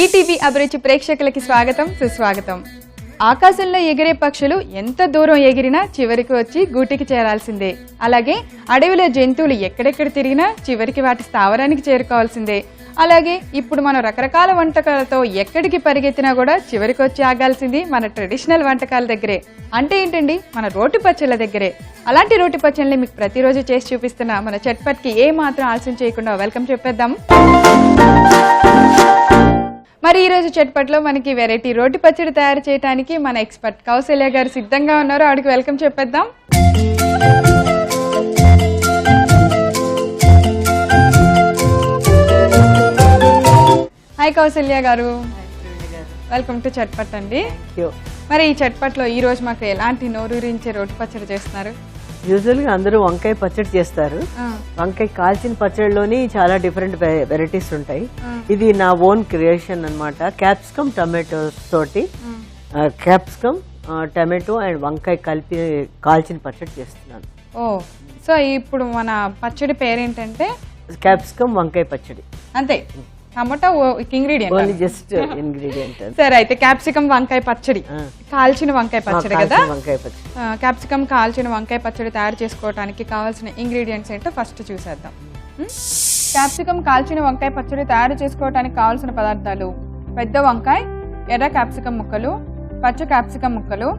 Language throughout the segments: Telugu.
ఈటీవీ అభిరుచి ప్రేక్షకులకి స్వాగతం సుస్వాగతం. ఆకాశంలో ఎగిరే పక్షులు ఎంత దూరం ఎగిరినా చివరికి వచ్చి గూటికి చేరాల్సిందే. అలాగే అడవిలో జంతువులు ఎక్కడెక్కడ తిరిగినా చివరికి వాటి స్థావరానికి చేరుకోవాల్సిందే. అలాగే ఇప్పుడు మనం రకరకాల వంటకాలతో ఎక్కడికి పరిగెత్తినా కూడా చివరికి వచ్చి ఆగాల్సింది మన ట్రెడిషనల్ వంటకాల దగ్గరే. అంటే ఏంటండి, మన రోటి పచ్చళ్ళ దగ్గరే. అలాంటి రోటి పచ్చళ్ళని మీకు ప్రతిరోజు చేసి చూపిస్తున్న మన చట్పట్కి ఏ మాత్రం ఆలస్యం చేయకుండా వెల్కమ్ చెప్పేద్దాం. మరి ఈరోజు చట్పట్లో మనకి వెరైటీ రోటి పచ్చడి తయారు చేయడానికి మన ఎక్స్పర్ట్ కౌసల్య గారు సిద్ధంగా ఉన్నారు. ఆవిడకి వెల్కమ్ చెప్పేద్దాం. హాయ్ కౌసల్య గారు, వెల్కమ్ టు చట్పట్ అండి. మరి ఈ చట్పట్లో ఈ రోజు మాకు ఎలాంటి నోరూరించే రోటి పచ్చడి చేస్తున్నారు? యూజువల్గా అందరూ వంకాయ పచ్చడి చేస్తారు. వంకాయ కాల్చిన పచ్చడిలోని చాలా డిఫరెంట్ వెరైటీస్ ఉంటాయి. ఇది నా ఓన్ క్రియేషన్ అన్నమాట. క్యాప్సికమ్ టమాటోస్ తోటి క్యాప్సికమ్ టమాటో అండ్ వంకాయ కలిపి కాల్చిన పచ్చడి చేస్తున్నాను. ఓ, సో ఇప్పుడు మన పచ్చడి పేరేంటంటే క్యాప్సికమ్ వంకాయ పచ్చడి. అంతే, టమాటా ఇంగ్రీడియంట్, జస్ట్ ఇంగ్రీడియంట్. సరే, అయితే క్యాప్సికమ్ వంకాయ పచ్చడి, కాల్చిన వంకాయ పచ్చడి కదా. వంకాయ పచ్చడి, క్యాప్సికమ్ కాల్చిన వంకాయ పచ్చడి తయారు చేసుకోవడానికి కావాల్సిన ఇంగ్రీడియంట్స్ ఏంటో ఫస్ట్ చూసేద్దాం. క్యాప్సికమ్ కాల్చిన వంకాయ పచ్చడి తయారు చేసుకోవడానికి కావాల్సిన పదార్థాలు: పెద్ద వంకాయ, ఎర్ర క్యాప్సికమ్ ముక్కలు, పచ్చ క్యాప్సికమ్ ముక్కలు,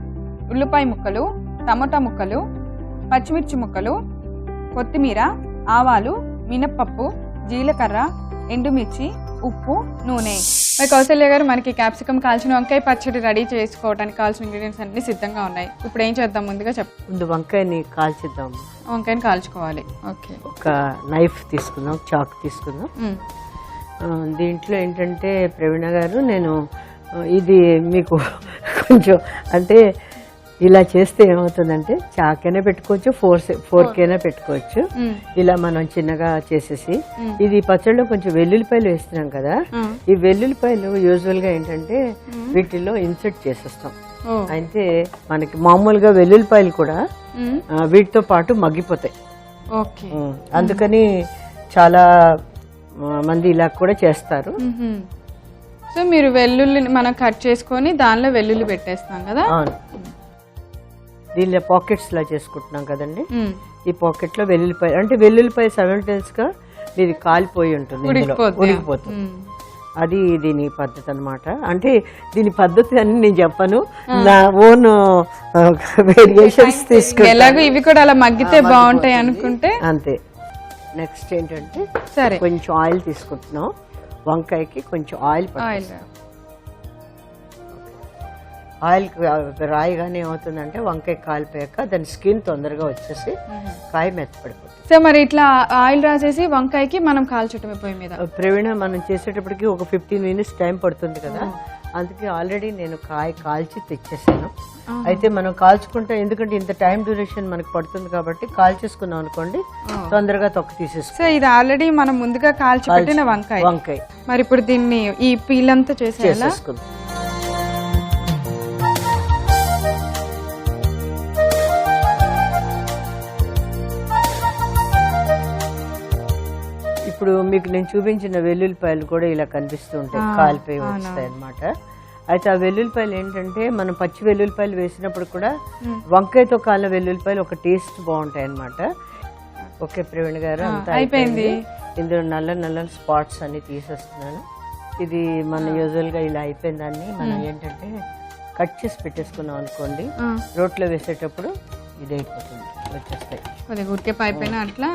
ఉల్లిపాయ ముక్కలు, టమోటా ముక్కలు, పచ్చిమిర్చి ముక్కలు, కొత్తిమీర, ఆవాలు, మినప్పప్పు, జీలకర్ర, ఎండుమిర్చి, ఉప్పు, నూనె. మరి కౌసల్య గారు, మనకి క్యాప్సికమ్ కాల్చిన వంకాయ పచ్చడి రెడీ చేసుకోవడానికి కావాల్సిన ఇంగ్రీడియంట్స్ అన్ని సిద్ధంగా ఉన్నాయి. ఇప్పుడు ఏం చేద్దాం? ముందుగా ముందు వంకాయని కాల్చిద్దాం. వంకాయని కాల్చుకోవాలి. ఓకే, ఒక నైఫ్ తీసుకుందాం, చాక్ తీసుకుందాం. దీంట్లో ఏంటంటే ప్రవీణ గారు, నేను ఇది మీకు కొంచెం అంటే ఇలా చేస్తే ఏమవుతుందంటే చాకైనా పెట్టుకోవచ్చు, ఫోర్కైనా పెట్టుకోవచ్చు. ఇలా మనం చిన్నగా చేసేసి, ఇది పచ్చడిలో కొంచెం వెల్లుల్లిపాయలు వేస్తున్నాం కదా, ఈ వెల్లుల్లిపాయలు యూజువల్ గా ఏంటంటే వీటిల్లో ఇన్సర్ట్ చేసేస్తాం. అయితే మనకి మామూలుగా వెల్లుల్లిపాయలు కూడా వీటితో పాటు మగ్గిపోతాయి. అందుకని చాలా మంది ఇలా కూడా చేస్తారు. సో మీరు వెల్లుల్లి మనం కట్ చేసుకొని దానిలో వెల్లుల్లి పెట్టేస్తాం కదా. దీనిలో పాకెట్స్ లా చేసుకుంటున్నాం కదండి. ఈ పాకెట్ లో వెల్లుల్లిపాయ, అంటే వెల్లుల్లిపాయ సైమల్టేనియస్ గా ఇది కాలిపోయి ఉంటుంది, ఉడికిపోతుంది. అది దీని పద్ధతి అన్నమాట. అంటే దీని పద్ధతి అని నేను చెప్పను, నా ఓన్ వేరియేషన్స్ తీసుకుంటాను. ఎలాగో ఇవి కూడా అలా మగ్గితే బాగుంటాయి అనుకుంటే అంతే. నెక్స్ట్ ఏంటంటే సరే, కొంచెం ఆయిల్ తీసుకుంటున్నాం. వంకాయకి కొంచెం ఆయిల్ ఆయిల్ రాయిగానే ఏమవుతుందంటే వంకాయ కాలిపోయాక దాని స్కిన్ తొందరగా వచ్చేసి కాయ మెత్తపడిపోతుంది. సో మరి ఇట్లా ఆయిల్ రాసేసి వంకాయకి మనం కాల్చటమే పొయ్యి మీద. ప్రవీణ, మనం చేసేటప్పటికి ఒక 15 minutes టైం పడుతుంది కదా, అందుకే ఆల్రెడీ నేను కాయ కాల్చి తెచ్చేసాను. అయితే మనం కాల్చుకుంటే, ఎందుకంటే ఇంత టైం డ్యూరేషన్ మనకు పడుతుంది కాబట్టి కాల్చేసుకున్నాం అనుకోండి, తొందరగా తొక్క తీసేసుకో. సో ఇది ఆల్రెడీ మనం ముందుగా కాల్చి పెట్టిన వంకాయ. మరి ఇప్పుడు దీన్ని ఈ పీల్ అంతా చేసేసుకుందాం. ఇప్పుడు మీకు నేను చూపించిన వెల్లుల్లిపాయలు కూడా ఇలా కనిపిస్తూ ఉంటాయి, కాలిపోయి వస్తాయి అన్నమాట. అయితే ఆ వెల్లుల్లిపాయలు ఏంటంటే మనం పచ్చి వెల్లుల్లిపాయలు వేసినప్పుడు కూడా వంకాయతో కాలిన వెల్లుల్లిపాయలు ఒక టేస్ట్ బాగుంటాయి అన్నమాట. ఓకే ప్రవీణ్ గారు, అంతా అయిపోయింది. ఇందులో నల్ల నల్ల స్పాట్స్ అన్ని తీసేస్తున్నాను. ఇది మన యూజువల్ గా ఇలా అయిపోయిన దాన్ని మనం ఏంటంటే కట్ చేసి పెట్టేసుకున్నాం అనుకోండి, రోట్లో వేసేటప్పుడు ఇది అయిపోతుంది, వచ్చేస్తాయి. ఉడికే పైపైన అట్లా.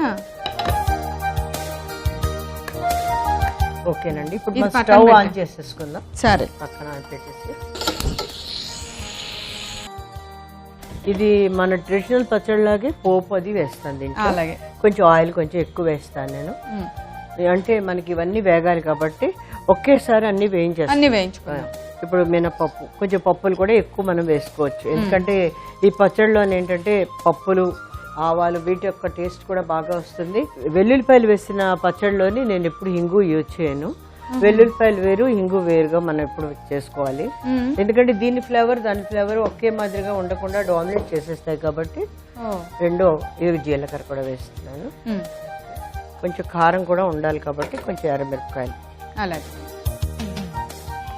ఓకేనండి, ఇప్పుడు స్టవ్ ఆన్ చేసేసుకుందాం. సరే, పక్కన పెట్టేసి ఇది మన ట్రెడిషనల్ పచ్చడిలాగే పోపు అది వేస్తాను. దీంట్లో కొంచెం ఆయిల్ కొంచెం ఎక్కువ వేస్తాను నేను, అంటే మనకి ఇవన్నీ వేగాలి కాబట్టి ఒకేసారి అన్ని వేయించుకున్నాం. ఇప్పుడు మినపప్పు, కొంచెం పప్పులు కూడా ఎక్కువ మనం వేసుకోవచ్చు, ఎందుకంటే ఈ పచ్చడిలో ఏంటంటే పప్పులు, ఆవాలు, వీటి యొక్క టేస్ట్ కూడా బాగా వస్తుంది. వెల్లుల్లిపాయలు వేసిన పచ్చడిలోని నేను ఎప్పుడు హింగు యూజ్ చేయను. వెల్లుల్లిపాయలు వేరు, హింగు వేరుగా మనం ఎప్పుడు చేసుకోవాలి, ఎందుకంటే దీని ఫ్లేవర్ దాని ఫ్లేవర్ ఒకే మాదిరిగా ఉండకుండా డామినేట్ చేసేస్తాయి కాబట్టి. రెండో జీలకర్ర కూడా వేస్తున్నాను. కొంచెం కారం కూడా ఉండాలి కాబట్టి కొంచెం ఎర్రమిరపకాయలు. అలాగే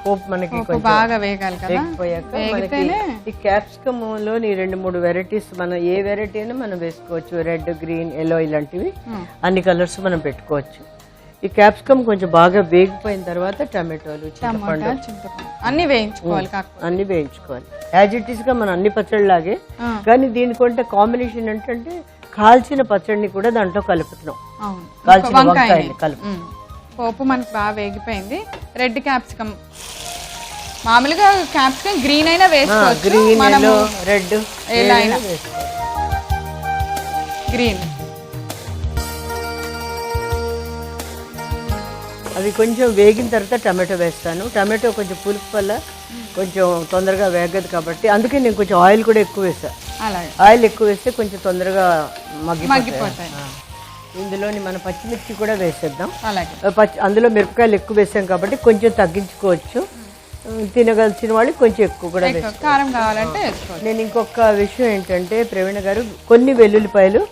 పోపు మనకి కొంచెం బాగా వేగాలి కదా, వేగిపోయాక మనకి ఈ క్యాప్సికమ్ లోని 2-3 వెరైటీస్ మనం ఏ వెరైటీ అయినా మనం వేసుకోవచ్చు. రెడ్, గ్రీన్, ఎల్లో ఇలాంటివి అన్ని కలర్స్ మనం పెట్టుకోవచ్చు. ఈ క్యాప్సికమ్ కొంచెం బాగా వేగిపోయిన తర్వాత టమాటోలు, చింతపండు అన్ని వేయించుకోవాలి. అన్ని వేయించుకోవాలి యాజ్ ఇట్ ఈస్ గా మనం అన్ని పచ్చడిలాగే. కానీ దీనికంటే కాంబినేషన్ ఏంటంటే కాల్చిన పచ్చడిని కూడా దాంట్లో కలుపుతున్నాం. కాల్చిన వంకాయని కలుపు. పోపు మనకి బాగా వేగిపోయింది. రెడ్ క్యాప్సికమ్, మామూలుగా క్యాప్సికమ్ గ్రీన్ అయినా వేసుకోవచ్చు, గ్రీన్, ఎల్లో, రెడ్ ఎలా అయినా. గ్రీన్ అవి కొంచెం వేగిన తర్వాత టమాటో వేస్తాను. టమాటో కొంచెం పులుపు వల్ల కొంచెం తొందరగా వేగదు కాబట్టి అందుకే నేను కొంచెం ఆయిల్ కూడా ఎక్కువ వేస్తాను. ఆయిల్ ఎక్కువ వేస్తే కొంచెం తొందరగా మగ్గిపోతాయి. ఇందులోని మనం పచ్చిమిర్చి కూడా వేసేద్దాం. అందులో మిరపకాయలు ఎక్కువ వేసాం కాబట్టి కొంచెం తగ్గించుకోవచ్చు. తినగలిసిన వాళ్ళు కొంచెం ఎక్కువ కూడా కారం కావాలంటే. నేను ఇంకొక విషయం ఏంటంటే ప్రవీణ గారు, కొన్ని వెల్లుల్లిపాయలు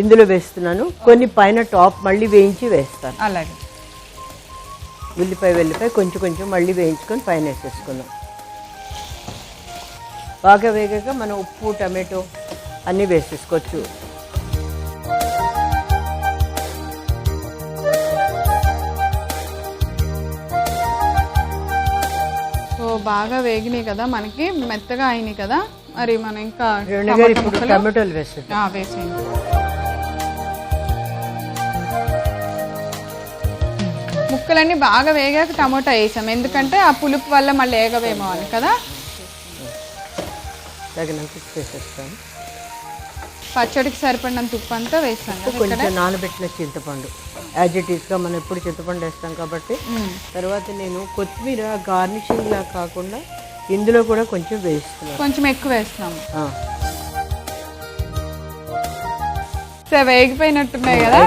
ఇందులో వేస్తున్నాను, కొన్ని పైన టాప్ మళ్ళీ వేయించి వేస్తాను. అలాగే వెల్లిపాయ కొంచెం మళ్ళీ వేయించుకొని పైన వేసేసుకున్నాం. బాగా వేగాక మనం ఉప్పు, టమాటో అన్నీ వేసేసుకోవచ్చు. సో బాగా వేగినాయి కదా, మనకి మెత్తగా అయినాయి కదా. మరి మనం ఇంకా టమాటోలు వేసేద్దాం. వేసేయండి. ముక్కలన్నీ బాగా వేగాక టమోటా వేసాం, ఎందుకంటే ఆ పులుపు వల్ల మళ్ళీ వేగవేమో అని కదా. పచ్చడికి సరిపడినంత ఉప్పు అంతా వేస్తాం. కొంచెం నానబెట్టిన చింతపండు యాజ్ ఇట్ ఈస్గా మనం ఎప్పుడు చింతపండు వేస్తాం కాబట్టి. తర్వాత నేను కొత్తిమీర గార్నిషింగ్ లా కాకుండా ఇందులో కూడా కొంచెం వేస్తున్నాను, కొంచెం ఎక్కువ వేస్తున్నాము. సో వేగిపోయినట్టున్నాయి కదా.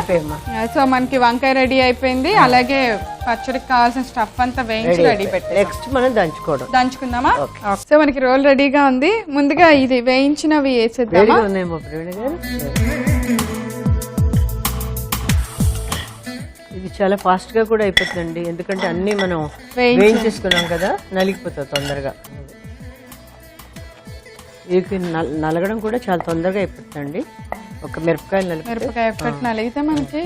సో మనకి వంకాయ రెడీ అయిపోయింది, అలాగే పచ్చడికి కావాల్సిన స్టఫ్ అంతా వేయించి రెడీ పెట్టి నెక్స్ట్ మనం దంచుకుందామా. సో మనకి రోల్ రెడీగా ఉంది. ముందుగా ఇది వేయించినవి వేసేద్దామా. ఇది చాలా ఫాస్ట్ గా కూడా అయిపోతుందండి, ఎందుకంటే అన్ని మనం వేయించేసుకున్నాం కదా, నలిగిపోతుంది తొందరగా. ఇది నలగడం కూడా చాలా తొందరగా అయిపోతుందండి. ఒక మిరపకాయ ఒక్కటి నలిగితే మనకి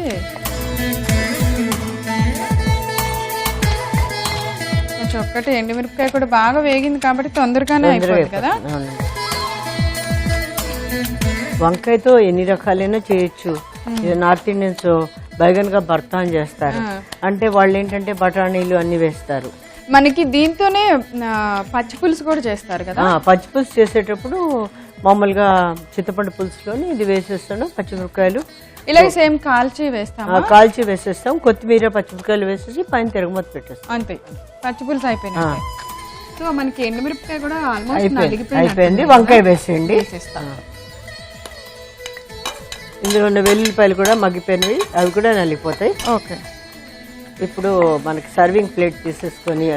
కొంచెం ఒక్కటి ఎండుమిరపకాయ కూడా బాగా వేగింది కాబట్టి తొందరగానే అయిపోతుంది కదా. వంకాయతో ఎన్ని రకాలైనా చేయొచ్చు. నార్త్ ఇండియన్స్ బైగన్ గా భర్తాన్ చేస్తారు, అంటే వాళ్ళు ఏంటంటే బఠానీలు అన్ని వేస్తారు. మనకి దీంతోనే పచ్చి పులుసు కూడా చేస్తారు కదా. పచ్చి పులుసు చేసేటప్పుడు మామూలుగా చింతపండు పులుసులోని ఇది వేసేస్తాను, పచ్చిమిరపకాయలు ఇలాగే సేమ్ కాల్చి వేసేస్తాం. కొత్తిమీర, పచ్చిమిరపకాయలు వేసేసి పైన తిరగమూత పెట్టేస్తాం, అంతే. పచ్చి పులుసు అయిపోయింది. సో మనకి ఎండుమిరపకాయ కూడా ఆల్మోస్ట్ అయిపోయింది. వంకాయ వేసేయండి. ఇందులో ఉన్న వెల్లుల్లిపాయలు కూడా మగ్గిపోయినవి, అవి కూడా నలిగిపోతాయి. ఓకే, ఇప్పుడు మనకి సర్వింగ్ ప్లేట్ తీసేసుకొని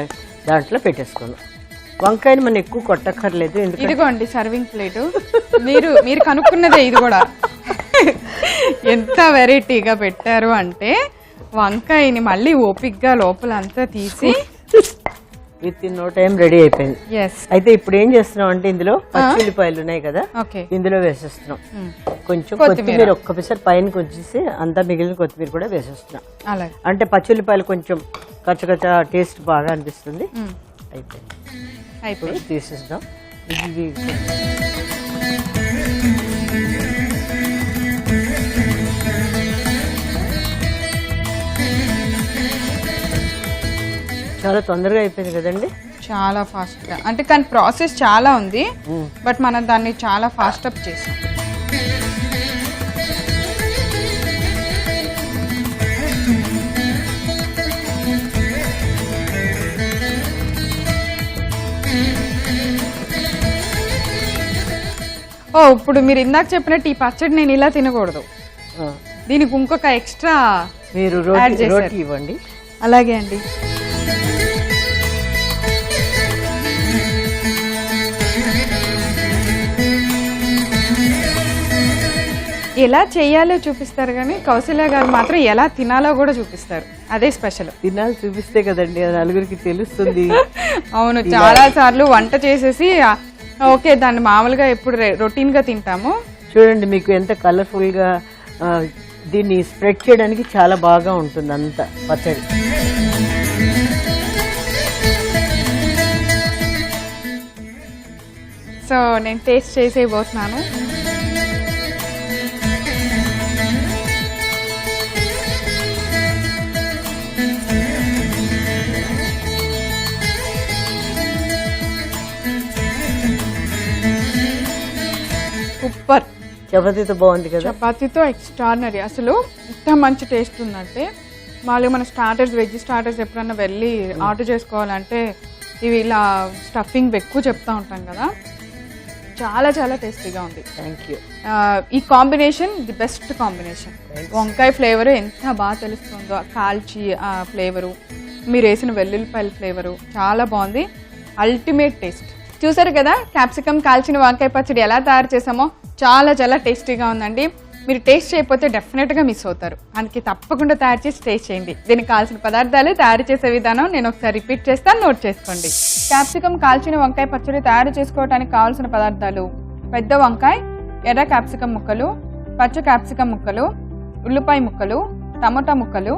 దాంట్లో పెట్టేసుకున్నాం. వంకాయని మనం ఎక్కువ కొట్టక్కర్లేదు, ఇదిగోండి సర్వింగ్ ప్లేట్. మీరు కనుక్కున్నదే ఇది కూడా. ఎంత వెరైటీగా పెట్టారు అంటే వంకాయని మళ్ళీ ఓపిక్గా లోపల అంతా తీసి within no time ready అయిపోయింది. అయితే ఇప్పుడు ఏం చేస్తున్నాం అంటే ఇందులో పచ్చిమిరపకాయలు ఉన్నాయి కదా, ఇందులో వేసేస్తున్నాం. కొంచెం కొత్తిమీర ఒక్కసారి పైన కొంచెం అంతా మిగిలిన కొత్తిమీర కూడా వేసేస్తున్నాం. అంటే పచ్చిమిరపకాయలు కొంచెం కచ్చకచ్చ టేస్ట్ బాగా అనిపిస్తుంది. అయిపోయింది, తీసేద్దాం. ఇది చాలా తొందరగా అయిపోయింది కదండి, చాలా ఫాస్ట్ గా. అంటే కానీ ప్రాసెస్ చాలా ఉంది, బట్ మనం దాన్ని చాలా ఫాస్ట్ అప్ చేసాం. ఓ ఇప్పుడు మీరు ఇందాక చెప్పినట్టు ఈ పచ్చడి నేను ఇలా తినకూడదు, దీనికి ఇంకొక ఎక్స్ట్రా మీరు రోటీ ఇవ్వండి. అలాగే అండి. ఎలా చేయాలో చూపిస్తారు కానీ కౌశల్య గారు మాత్రం ఎలా తినాలో కూడా చూపిస్తారు. అదే స్పెషల్. తినాలి చూపిస్తే కదండి నలుగురికి తెలుస్తుంది. అవును, చాలా సార్లు వంట చేసేసి ఓకే దాన్ని మామూలుగా ఎప్పుడు రొటీన్ గా తింటాము. చూడండి మీకు ఎంత కలర్ఫుల్ గా దీన్ని స్ప్రెడ్ చేయడానికి చాలా బాగా ఉంటుంది అంత పచ్చడి. సో నేను టేస్ట్ చేసేయబోతున్నాను. సూపర్. చపాతీతో బాగుంది కదా. చపాతీతో ఎక్స్ట్రాడినరీ. అసలు ఇంత మంచి టేస్ట్ ఉందంటే మామూలుగా మన స్టార్టర్స్ వెజ్ స్టార్టర్స్ ఎప్పుడన్నా వెళ్ళి ఆర్డర్ చేసుకోవాలంటే ఇవి ఇలా స్టఫింగ్ ఎక్కువ చెప్తా ఉంటాం కదా, చాలా చాలా టేస్టీగా ఉంది. Thank you. ఈ కాంబినేషన్ ది బెస్ట్ కాంబినేషన్. వంకాయ ఫ్లేవర్ ఎంత బాగా తెలుస్తుందో, కాల్చి ఫ్లేవరు, మీరు వేసిన వెల్లుల్లిపాయల ఫ్లేవరు చాలా బాగుంది. Ultimate taste. చూసారు కదా క్యాప్సికమ్ కాల్చిన వంకాయ పచ్చడి ఎలా తయారు చేసామో, చాలా చాలా టేస్టీగా ఉందండి. మీరు టేస్ట్ చేయకపోతే డెఫినెట్గా మిస్ అవుతారు. అందుకే తప్పకుండా తయారు చేసి టేస్ట్ చేయండి. దీనికి కావాల్సిన పదార్థాలు, తయారు చేసే విధానం నేను ఒకసారి రిపీట్ చేస్తాను, నోట్ చేసుకోండి. క్యాప్సికమ్ కాల్చిన వంకాయ పచ్చడి తయారు చేసుకోవడానికి కావాల్సిన పదార్థాలు: పెద్ద వంకాయ, ఎర్ర క్యాప్సికమ్ ముక్కలు, పచ్చ క్యాప్సికమ్ ముక్కలు, ఉల్లిపాయ ముక్కలు, టమోటా ముక్కలు,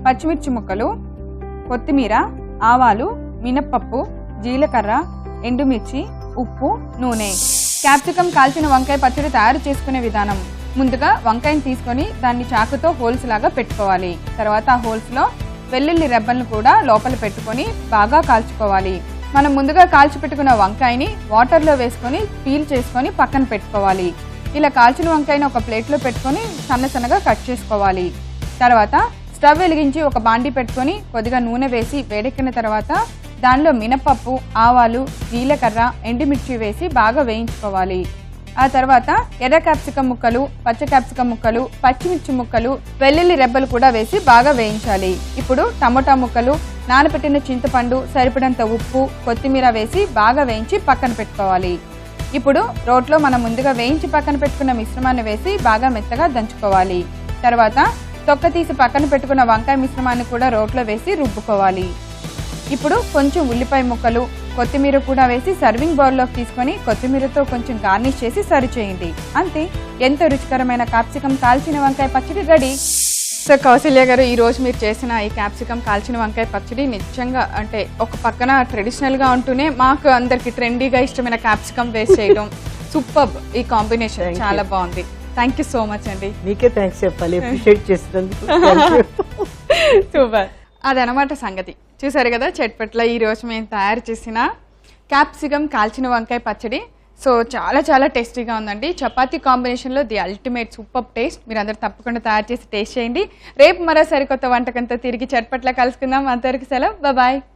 పచ్చిమిర్చి ముక్కలు, కొత్తిమీర, ఆవాలు, మినప్పప్పు, జీలకర్ర, ఎండుమిర్చి, ఉప్పు, నూనె. క్యాప్సికమ్ కాల్చిన వంకాయ పచ్చడి తయారు చేసుకునే విధానం: ముందుగా వంకాయని తీసుకొని దాన్ని చాకుతో హోల్స్ లాగా పెట్టుకోవాలి. తర్వాత ఆ హోల్స్ లో వెల్లుల్లి రెబ్బలను కూడా లోపల పెట్టుకొని బాగా కాల్చుకోవాలి. మనం ముందుగా కాల్చి పెట్టుకున్న వంకాయని వాటర్లో వేసుకొని పీల్ చేసుకొని పక్కన పెట్టుకోవాలి. ఇలా కాల్చిన వంకాయని ఒక ప్లేట్లో పెట్టుకొని సన్నగా కట్ చేసుకోవాలి. తర్వాత స్టవ్ వెలిగించి ఒక బాండీ పెట్టుకొని కొద్దిగా నూనె వేసి వేడెక్కిన తర్వాత దానిలో మినపప్పు, ఆవాలు, జీలకర్ర, ఎండుమిర్చి వేసి బాగా వేయించుకోవాలి. ఆ తర్వాత ఎర్ర క్యాప్సికమ్ ముక్కలు, పచ్చ క్యాప్సికమ్ ముక్కలు, పచ్చిమిర్చి ముక్కలు, వెల్లుల్లి రెబ్బలు కూడా వేసి బాగా వేయించాలి. ఇప్పుడు టమోటా ముక్కలు, నానబెట్టిన చింతపండు, సరిపడంత ఉప్పు, కొత్తిమీర వేసి బాగా వేయించి పక్కన పెట్టుకోవాలి. ఇప్పుడు రోట్లో మనం ముందుగా వేయించి పక్కన పెట్టుకున్న మిశ్రమాన్ని వేసి బాగా మెత్తగా దంచుకోవాలి. తర్వాత తొక్క తీసి పక్కన పెట్టుకున్న వంకాయ మిశ్రమాన్ని కూడా రోట్లో వేసి రుబ్బుకోవాలి. ఇప్పుడు కొంచెం ఉల్లిపాయ ముక్కలు, కొత్తిమీర కూడా వేసి సర్వింగ్ బౌల్లోకి తీసుకొని కొత్తిమీరతో కొంచెం గార్నిష్ చేసి సర్వ్ చేయండి. అంతే, ఎంతో రుచికరమైన క్యాప్సికమ్ కాల్చిన వంకాయ పచ్చడి రెడీ. సో కౌశల్య గారు, ఈ రోజు మీరు చేసిన ఈ క్యాప్సికమ్ కాల్చిన వంకాయ పచ్చడి నిజంగా అంటే ఒక పక్కన ట్రెడిషనల్గా ఉంటూనే మాకు అందరికి ట్రెండీగా ఇష్టమైన క్యాప్సికమ్ వేస్ట్ చేయడం సూపర్. ఈ కాంబినేషన్ చాలా బాగుంది. థ్యాంక్ యూ సో మచ్ అండి. మీకే థ్యాంక్స్ చెప్పాలి, అప్రిషియేట్ చేసినందుకు. సూపర్. అదనమాట సంగతి. చూసారు కదా చట్పట్ల ఈరోజు మేము తయారు చేసిన క్యాప్సికమ్ కాల్చిన వంకాయ పచ్చడి. సో చాలా చాలా టేస్టీగా ఉందండి. చపాతీ కాంబినేషన్లో ది అల్టిమేట్ సూపర్ టేస్ట్. మీరు అందరూ తప్పకుండా తయారు చేసి టేస్ట్ చేయండి. రేపు మరో సరికొత్త వంటకంతో తిరిగి చట్పట్ల కలుసుకుందాం. అంతవరకు సెలవు, బాయ్.